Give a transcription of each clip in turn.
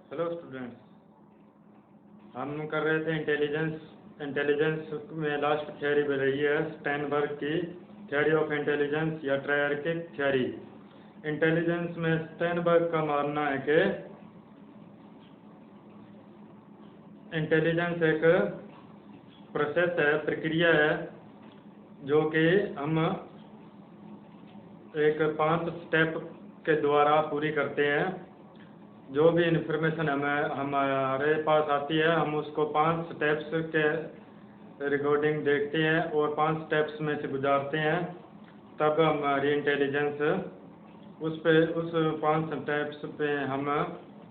Hello students. हम कर रहे थे इंटेलिजेंस में लास्ट थियोरी बन रही है स्टेनबर्ग की थियोरी ऑफ इंटेलिजेंस या ट्रायर्किक थियोरी। इंटेलिजेंस में स्टेनबर्ग का मानना है कि इंटेलिजेंस एक प्रोसेस है, प्रक्रिया है, जो कि हम एक 5 स्टेप के द्वारा पूरी करते हैं। जो भी इंफॉर्मेशन हमारे पास आती है, हम उसको 5 स्टेप्स के रिकॉर्डिंग देखते हैं और 5 स्टेप्स में से गुजारते हैं, तब हमारी इंटेलिजेंस उस 5 स्टेप्स पे हम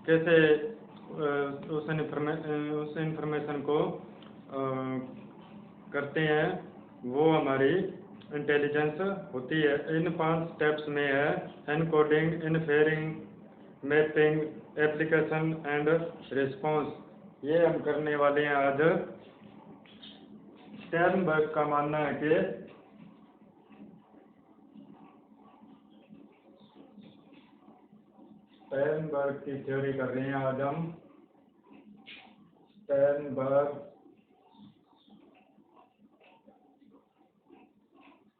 कैसे उस इंफॉर्मेशन को करते हैं, वो हमारी इंटेलिजेंस होती है। इन 5 स्टेप्स में है encoding, inferring, mapping, application and response. ये हम करने वाले हैं आज। स्टेनबर्ग का मानना है कि स्टेनबर्ग की थ्योरी कर रहे हैं आज हम। स्टेनबर्ग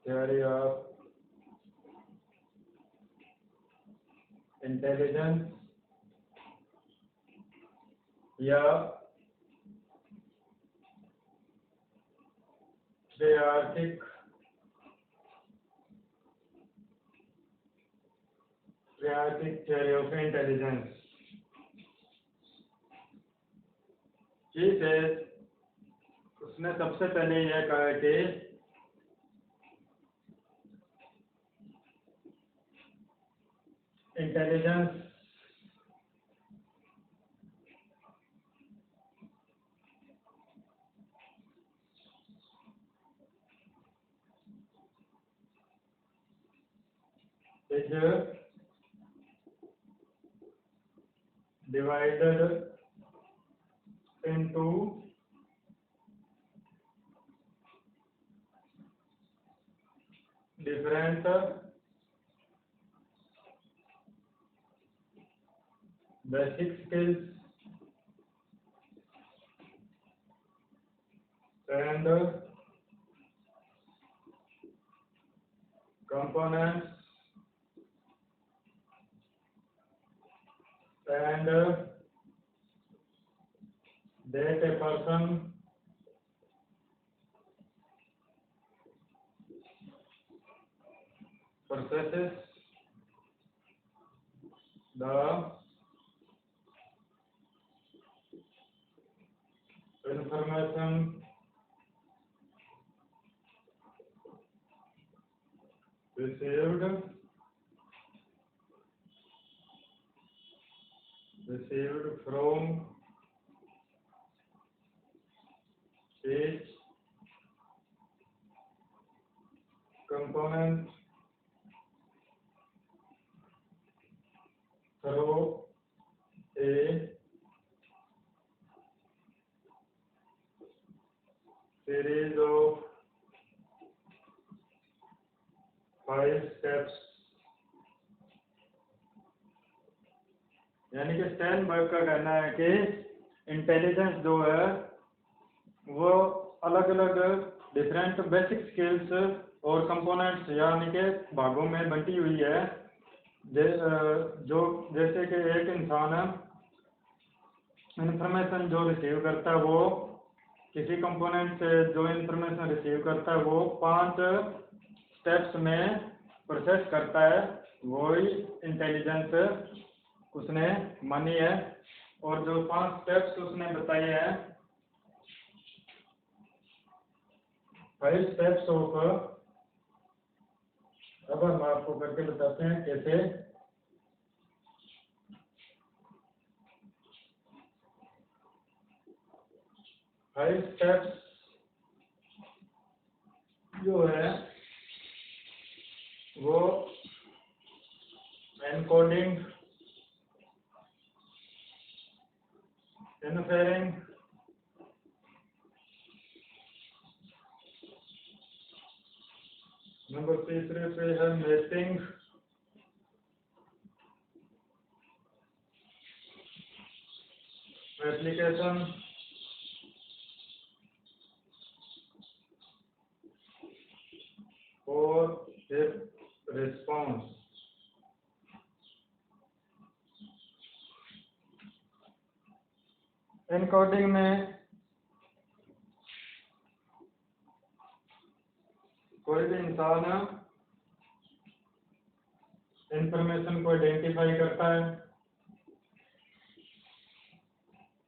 थ्योरी ऑफ इंटेलिजेंस या ट्रायर्किक थ्योरी ऑफ इंटेलिजेंस। ठीक है, उसने सबसे पहले यह कहा कि intelligence is divided into different basic skills and components and that a person processes the information received from each component through a series of 5 steps। यानी कि स्टेनबर्ग का कहना है कि इंटेलिजेंस जो है वो अलग अलग डिफरेंट बेसिक स्किल्स और कंपोनेंट्स यानी कि भागों में बंटी हुई है। जो जैसे कि एक इंसान इंफॉर्मेशन जो रिसीव करता है, वो किसी कंपोनेंट से जो इंफॉर्मेशन रिसीव करता है वो 5 स्टेप्स में प्रोसेस करता है, वही इंटेलिजेंस उसने मानी है। और जो 5 स्टेप्स उसने बताए हैं, 5 स्टेप्स ऑफ, अब हम आपको करके बताते हैं कैसे। फाइव स्टेप्स जो है वो एनकोडिंग, इनफेरिंग, नंबर तीसरे पे है मैपिंग, एप्लीकेशन, और इफ रिस्पॉन्स। एनकोडिंग में कोई भी इंसान इंफॉर्मेशन को आइडेंटिफाई करता है।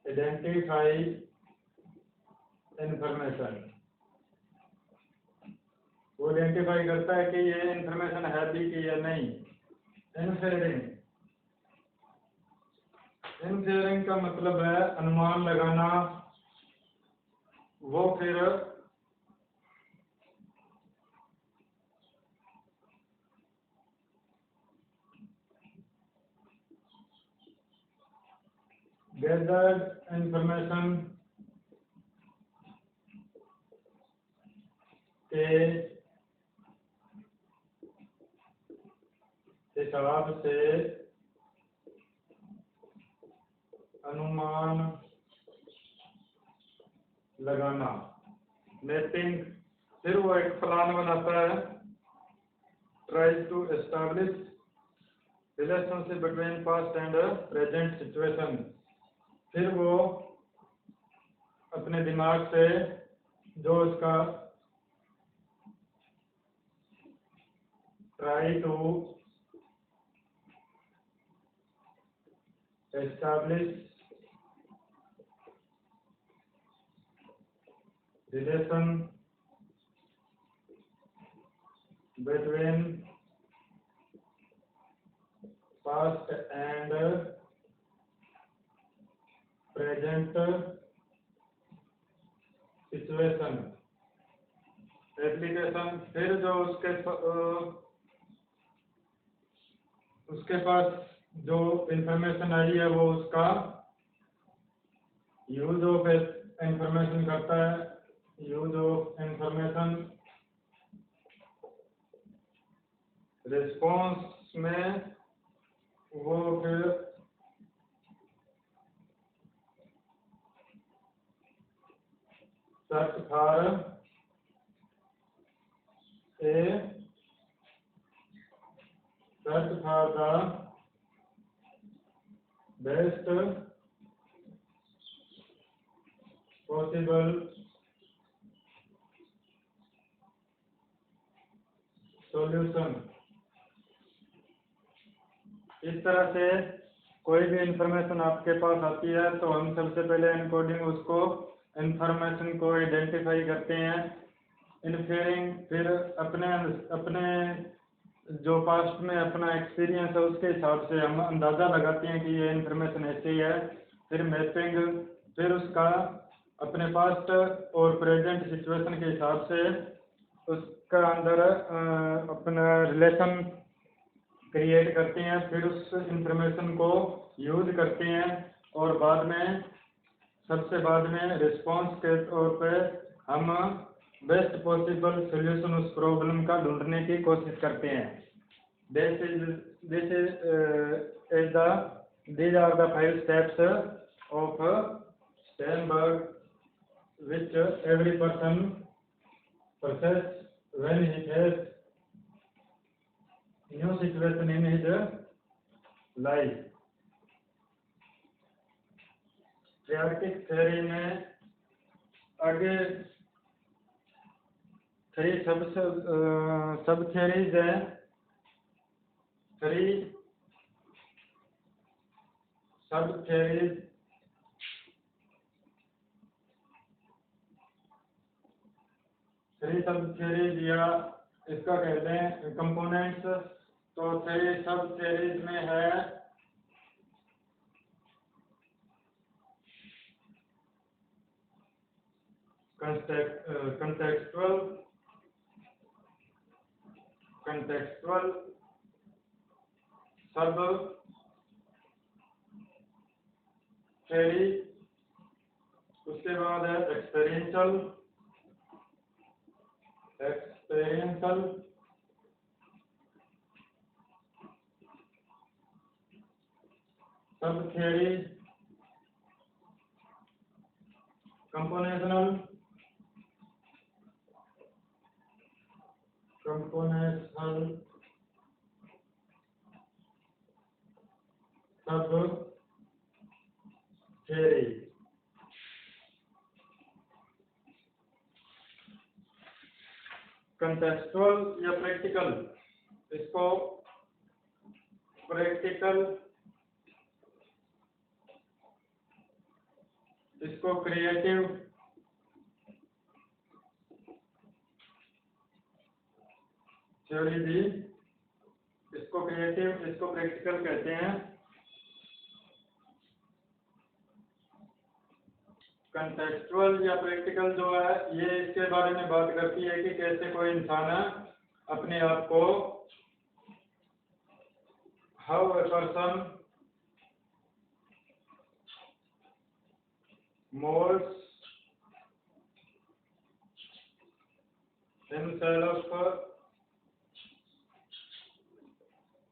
आइडेंटिफाई इंफॉर्मेशन, वो आइडेंटिफाई करता है कि ये इंफॉर्मेशन है भी कि या नहीं। इनफेयरिंग, इनफेयरिंग का मतलब है अनुमान लगाना। वो फिर gathered information के हिसाब से अनुमान लगाना। मैपिंग, फिर वो एक प्लान बनाता है। Try to establish relationship between past and present situation. फिर वो अपने दिमाग से जो उसका try to establish relation between past and present situation. Application, फिर जो उसके पास जो इंफॉर्मेशन आई है वो उसका यूज ऑफ इंफॉर्मेशन करता है। Use of information. रिस्पॉन्स में वो फिर search for the best possible solution. इस तरह से कोई भी इंफॉर्मेशन आपके पास आती है तो हम सबसे पहले एनकोडिंग उसको इंफॉर्मेशन को आइडेंटिफाई करते हैं। इनफेयरिंग, फिर अपने अपने जो पास्ट में अपना एक्सपीरियंस है उसके हिसाब से हम अंदाज़ा लगाते हैं कि ये इंफॉर्मेशन ऐसे ही है। फिर मैपिंग, फिर उसका अपने पास्ट और प्रेजेंट सिचुएशन के हिसाब से उसका अंदर अपना रिलेशन क्रिएट करते हैं। फिर उस इंफॉर्मेशन को यूज करते हैं और बाद में सबसे बाद में रिस्पॉन्स के तौर पे हम बेस्ट पॉसिबल सॉल्यूशन उस प्रॉब्लम का ढूंढने की कोशिश करते हैं। This are the 5 steps of Sternberg which every person process when he has new situation in his life। Triarchic theory में आगे 3 सब थ्योरीज हैं। 3 सब थ्योरीज, या इसका कहते हैं कंपोनेंट्स। तो 3 सब थ्योरीज में है कंटेक्चुअल सब थ्योरी, उसके बाद है एक्सपेरियंशियल सब थ्योरी, कंपोनेशनल सब थ्योरी। कंटेक्सुअल या प्रैक्टिकल, इसको प्रैक्टिकल, इसको क्रिएटिव, थ्योरी भी, इसको क्रिएटिव, इसको प्रैक्टिकल कहते हैं। कंटेक्सुअल या प्रैक्टिकल जो है ये इसके बारे में बात करती है कि कैसे कोई इंसान अपने आप को, how a person molds himself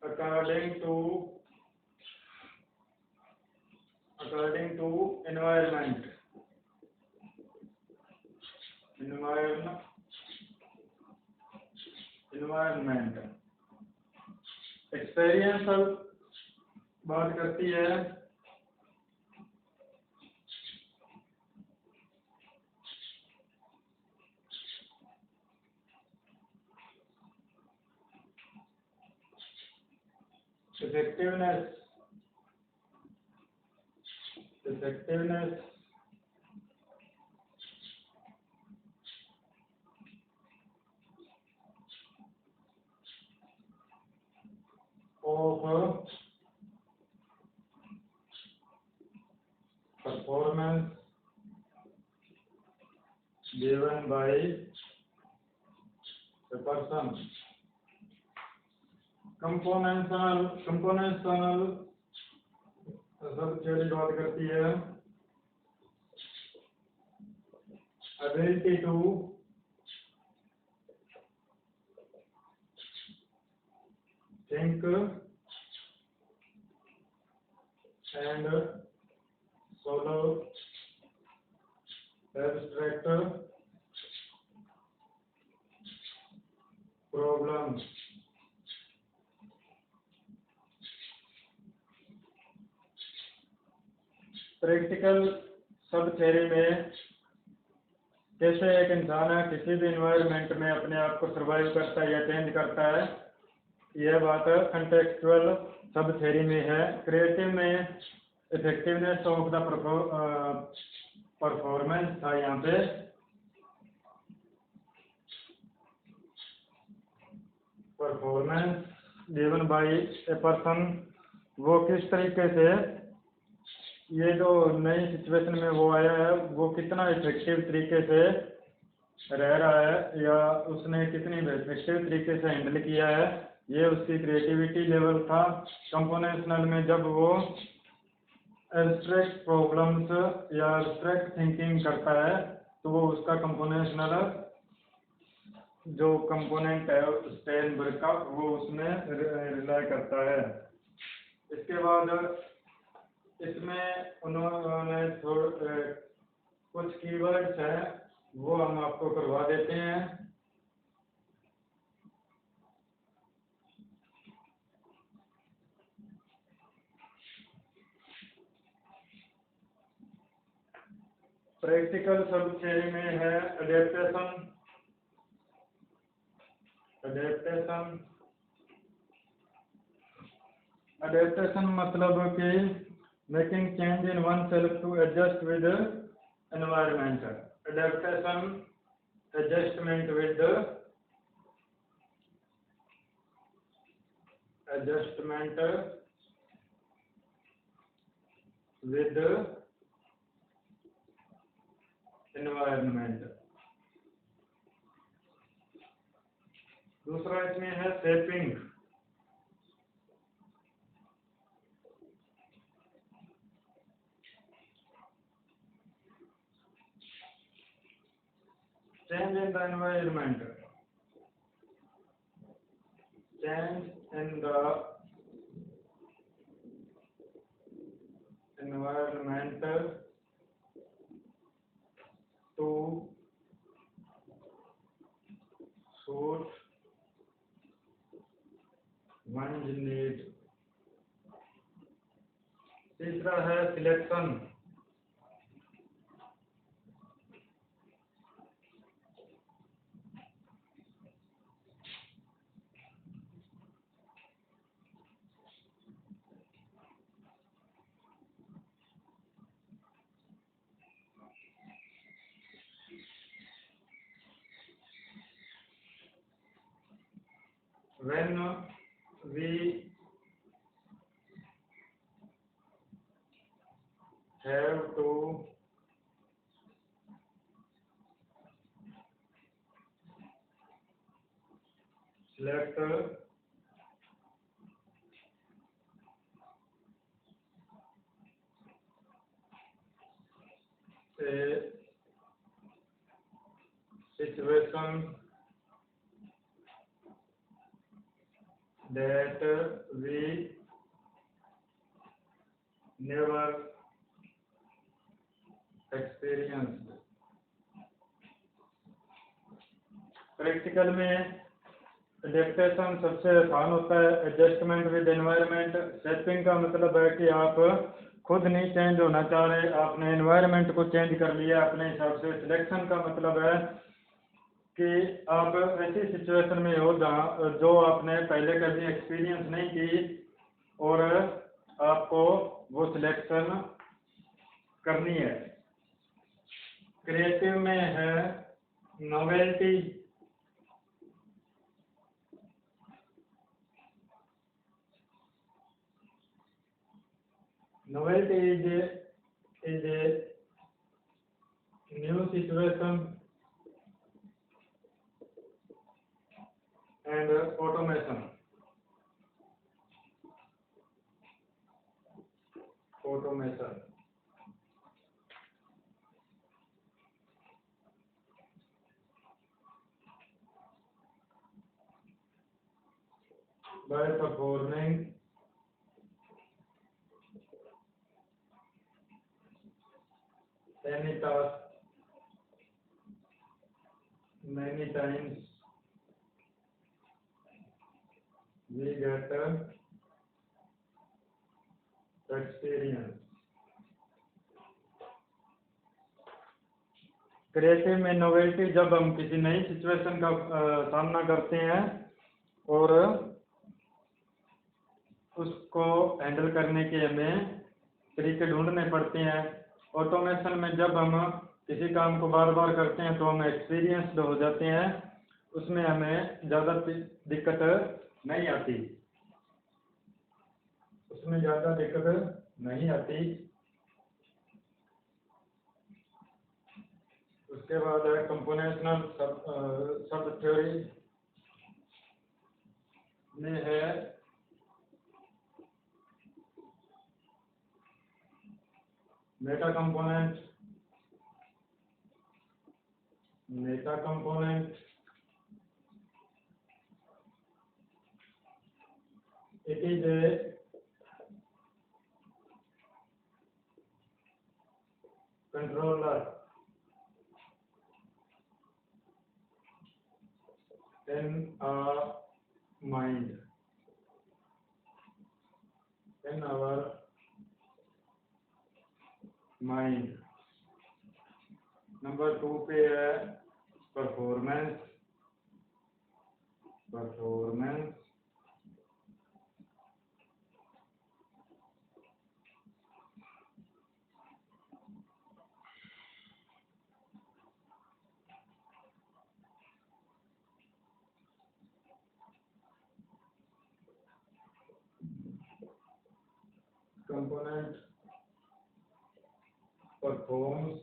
according to environment, experiential बात करती है, effectiveness of performance given by a person। कंपोनेंशनल सब थ्योरी बात करती है ability to think and solve abstract problems। Practical सब थ्योरी में कैसे एक इंसान किसी भी इन्वायरमेंट में अपने आप को सर्वाइव करता है या चेंज करता है, यह बात कंटेक्सुअल सब थ्योरी में है। क्रिएटिव में इफेक्टिवनेस ऑफ द परफॉर्मेंस था यहाँ पे, performance given by a person, वो किस तरीके से ये जो नई सिचुएशन में वो आया है वो कितना इफेक्टिव तरीके से रह रहा है या उसने कितनी इफेक्टिव तरीके से हैंडल किया है, ये उसकी क्रिएटिविटी लेवल था। कंपोनेशनल में जब वो एब्स्ट्रैक्ट प्रॉब्लम्स या एब्स्ट्रैक्ट थिंकिंग करता है तो वो उसका कंपोनेशनल जो कंपोनेंट है स्टेनबर्ग का वो उसमें रिलाई करता है। इसके बाद इसमें उन्होंने कुछ कीवर्ड्स हैं वो हम आपको करवा देते हैं। प्रैक्टिकल सब थ्योरी में है एडेप्टेशन मतलब कि making change in oneself to adjust with environment. Adaptation adjustment with environment. दूसरा इसमें है shaping. Change in the environment, change in the environment output one's need। तीसरा है selection. When we have to select a situation that we never experienced। Practical में adaptation सबसे आसान होता है। Adjustment with environment. शेपिंग का मतलब है कि आप खुद नहीं चेंज होना चाह रहे, आपने एनवायरनमेंट को चेंज कर लिया अपने हिसाब से। सिलेक्शन का मतलब है कि आप ऐसी सिचुएशन में हो जहाँ जो आपने पहले कभी एक्सपीरियंस नहीं की और आपको वो सिलेक्शन करनी है। क्रिएटिव में है novelty. Novelty is a new situation and automation। Automation by performing any task many times we get experience। Creative में नोवेल्टी जब हम किसी नई सिचुएशन का सामना करते हैं और उसको हैंडल करने के हमें तरीके ढूंढने पड़ते हैं। ऑटोमेशन में जब हम किसी काम को बार बार करते हैं तो हम एक्सपीरियंस्ड हो जाते हैं, उसमें हमें ज़्यादा दिक्कत नहीं आती, उसमें ज़्यादा दिक्कत नहीं आती। उसके बाद है कंपोनेशनल सब थ्योरी में है Meta component. it is a controller in our mind, in our mind। Number 2 पे है performance. component performs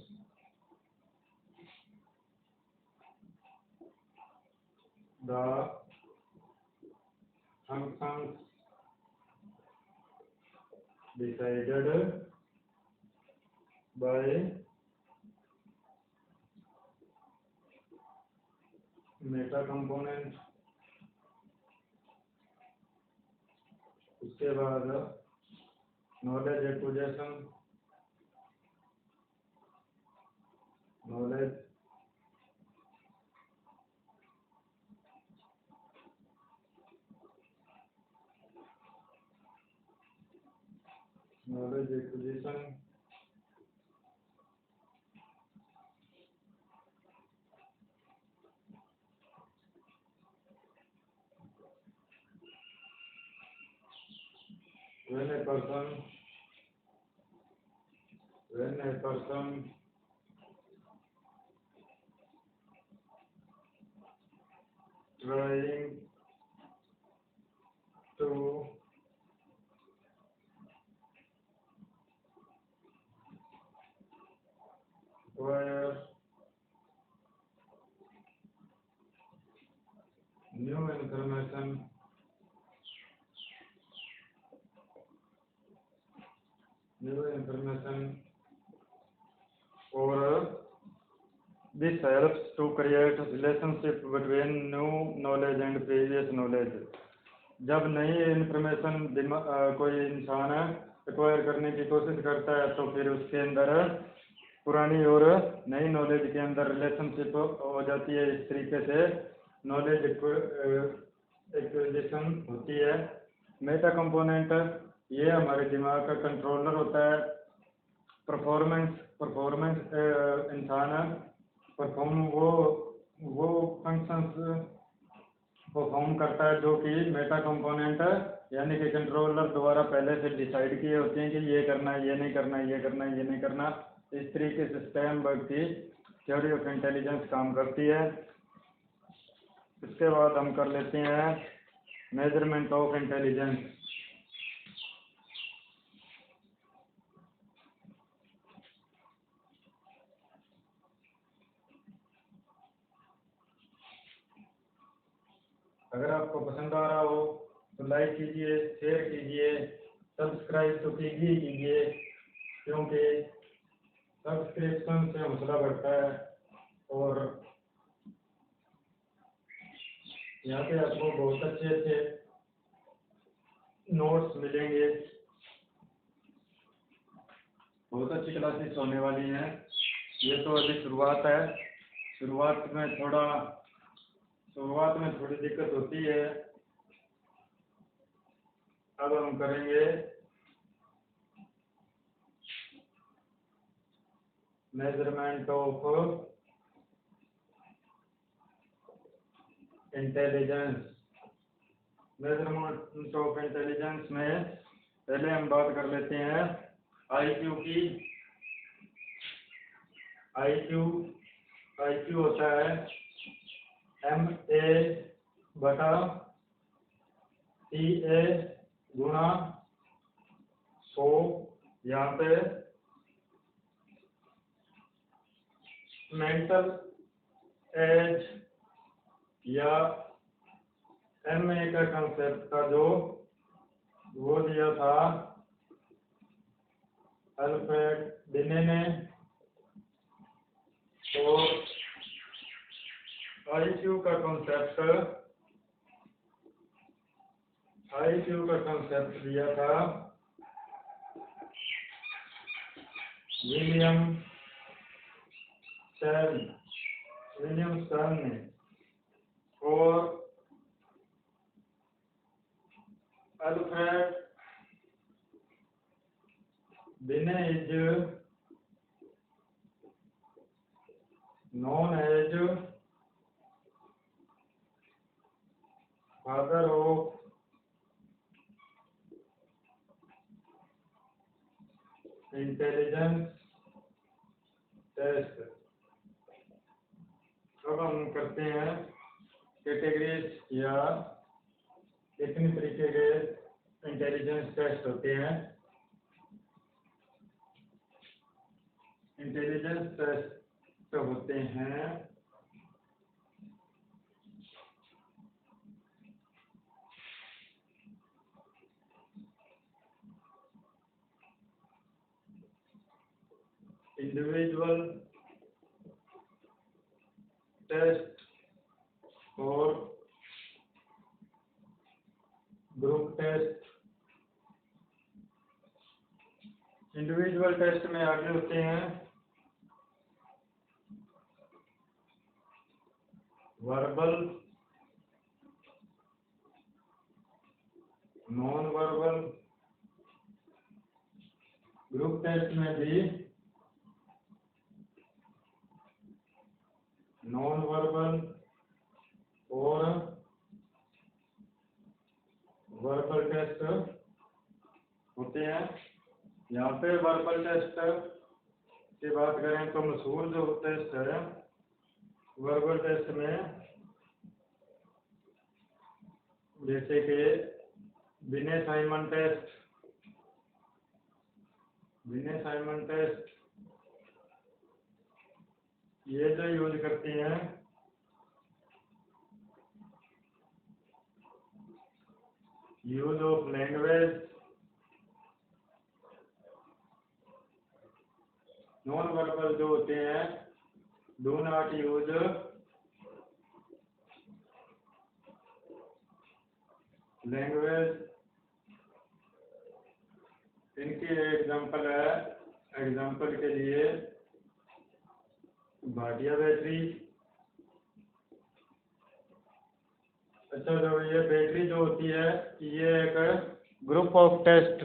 the functions decided by Meta component. उसके बाद knowledge acquisition. Knowledge when a person trying to acquire new information or this helps to create relationship between new knowledge and previous knowledge. जब नई information कोई इंसान acquire करने की कोशिश करता है तो फिर उसके अंदर पुरानी और नई नॉलेज के अंदर रिलेशनशिप हो जाती है। इस तरीके से नॉलेज एक्विजिशन होती है। मेटा कंपोनेंट ये हमारे दिमाग का कंट्रोलर होता है। परफॉर्मेंस इंसान वो फंक्शंस परफॉर्म करता है जो कि मेटा कंपोनेंट यानी कि कंट्रोलर द्वारा पहले से डिसाइड किए होते हैं कि ये करना है, ये नहीं करना, ये करना है, ये नहीं करना। इस तरीके से स्टैनबर्ग की थ्योरी ऑफ इंटेलिजेंस काम करती है। इसके बाद हम कर लेते हैं मेजरमेंट ऑफ इंटेलिजेंस। अगर आपको पसंद आ रहा हो तो लाइक कीजिए, शेयर कीजिए, सब्सक्राइब तो कीजिए क्योंकि सब्सक्रिप्शन से हौसला बढ़ता है। और यहाँ पे आपको बहुत अच्छे नोट्स मिलेंगे। बहुत अच्छी क्लासेस होने वाली हैं। ये तो अभी शुरुआत है। शुरुआत में थोड़ी दिक्कत होती है। अब हम करेंगे measurement of intelligence. Measurement of intelligence में पहले हम बात कर लेते हैं आईक्यू की। आईक्यू होता है MA/TA गुणा 100। यहाँ पे मेंटल एज या MA का कंसेप्ट का जो वो दिया था अल्फ्रेड बिने ने, और आईक्यू का कंसेप्ट दिया था विलियम स्टर्न ने। और Alfred Binet is known as father of intelligence test. अब हम करते हैं कैटेगरीज या कितने तरीके के इंटेलिजेंस टेस्ट होते हैं। इंटेलिजेंस टेस्ट होते हैं इंडिविजुअल टेस्ट और ग्रुप टेस्ट। इंडिविजुअल टेस्ट में आगे होते हैं verbal, non verbal. Group test में भी नॉन वर्बल और वर्बल टेस्ट होते हैं। यहाँ पे वर्बल टेस्ट की बात करें तो मशहूर जो टेस्ट है वर्बल टेस्ट में, जैसे कि बिने साइमन टेस्ट, ये जो यूज करती हैं use of language, non verbal जो होते हैं डू नॉट यूज लैंग्वेज, इनकी एग्जांपल है, एग्जांपल के लिए भाटिया बैटरी। अच्छा, जो ये बैटरी जो होती है ये एक ग्रुप ऑफ टेस्ट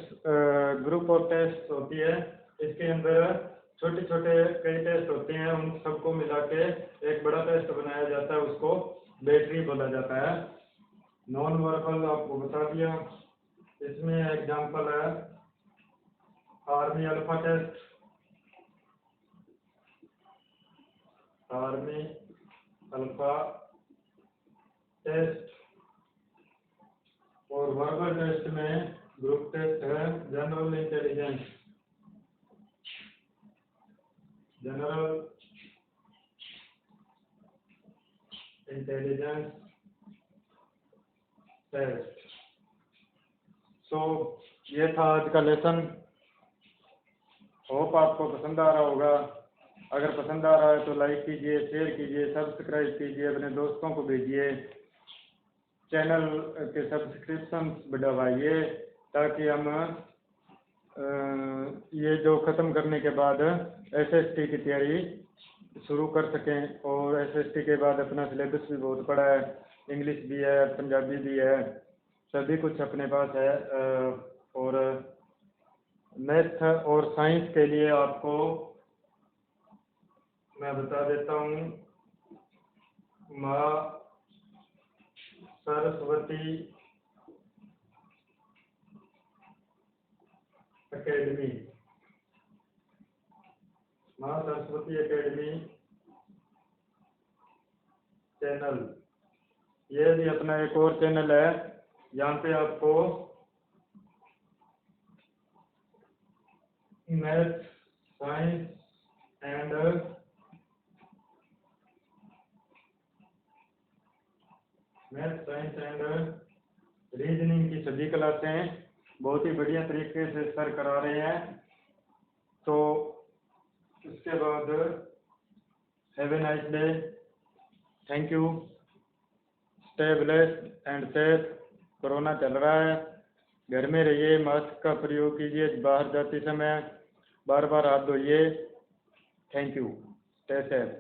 होती है। इसके अंदर छोटे छोटे कई टेस्ट होते हैं, उन सबको मिला के एक बड़ा टेस्ट बनाया जाता है, उसको बैटरी बोला जाता है। नॉन वर्बल आपको बता दिया। इसमें एग्जांपल है army alpha test, army alpha test. और वर्बल टेस्ट में ग्रुप टेस्ट है जनरल इंटेलिजेंस टेस्ट। सो ये था आज का लेसन। होप आपको पसंद आ रहा होगा। अगर पसंद आ रहा है तो लाइक कीजिए, शेयर कीजिए, सब्सक्राइब कीजिए, अपने दोस्तों को भेजिए, चैनल के सब्सक्रिप्शन बढ़वाइए, ताकि हम ये जो ख़त्म करने के बाद एसएसटी की तैयारी शुरू कर सकें। और एसएसटी के बाद अपना सिलेबस भी बहुत बड़ा है, इंग्लिश भी है, पंजाबी भी है, सभी कुछ अपने पास है। और मैथ और साइंस के लिए आपको मैं बता देता हूँ, माँ सरस्वती एकेडमी, माँ सरस्वती एकेडमी चैनल, ये भी अपना एक और चैनल है, जहाँ पे आपको मैथ साइंस एंड रीजनिंग की सभी क्लासें बहुत ही बढ़िया तरीके से सर करा रहे हैं। तो उसके बाद have a nice day, thank you, stay blessed and safe. Corona चल रहा है, घर में रहिए, मास्क का प्रयोग कीजिए, बाहर जाते समय बार बार हाथ धोइए। Thank you, stay safe.